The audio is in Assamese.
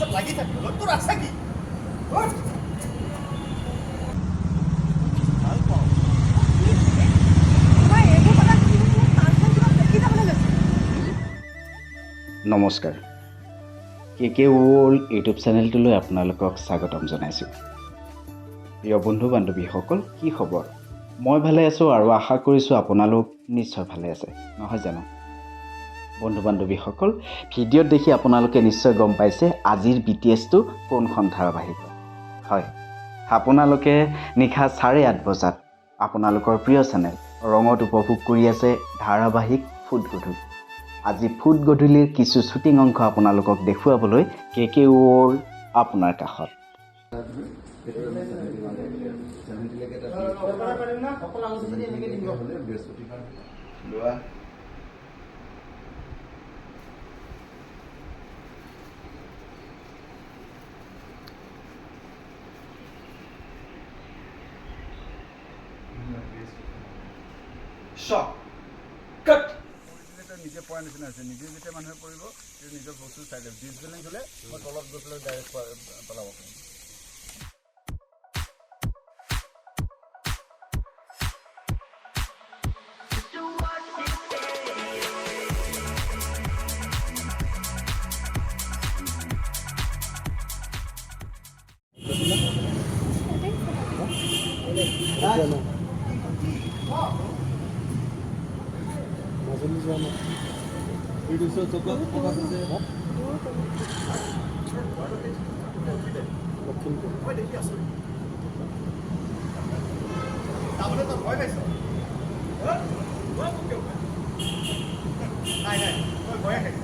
পিছত লাগি থাকিব তোৰ আছে কি ভাল পাওঁ নমস্কাৰ কে ৱৰ্ল্ড ইউটিউব চেনেলটোলৈ আপোনালোকক স্বাগতম জনাইছোঁ। প্ৰিয় বন্ধু বান্ধৱীসকল, কি খবৰ? মই ভালে আছোঁ আৰু আশা কৰিছোঁ আপোনালোক নিশ্চয় ভালে আছে, নহয় জানো? বন্ধু বান্ধৱীসকল, ভিডিঅ'ত দেখি আপোনালোকে নিশ্চয় গম পাইছে আজিৰ BTSটো কোনখন ধাৰাবাহিকত। হয়, আপোনালোকে নিশা 8:30 বজাত আপোনালোকৰ প্ৰিয় চেনেল ৰঙত উপভোগ কৰি আছে ধাৰাবাহিক ফুট গধূলি। আজি ফুট গধূলিৰ কিছু শ্বুটিং অংশ আপোনালোকক দেখুৱাবলৈ কে ৱৰ্ল্ড আপোনাৰ কাষত। নিজে পোৱাৰ নিচিনা হৈছে নিজে যেতিয়া মানুহে পৰিব নিজৰ বস্তু চাই দিওঁ ডিছবেলেঞ্চ হ'লে মই তলত গৈ পেলাই ডাইৰেক্ট পেলাব পাৰিম। তাৰমানে তই ভয় পাইছ নাই তই ভয়ে খাইছ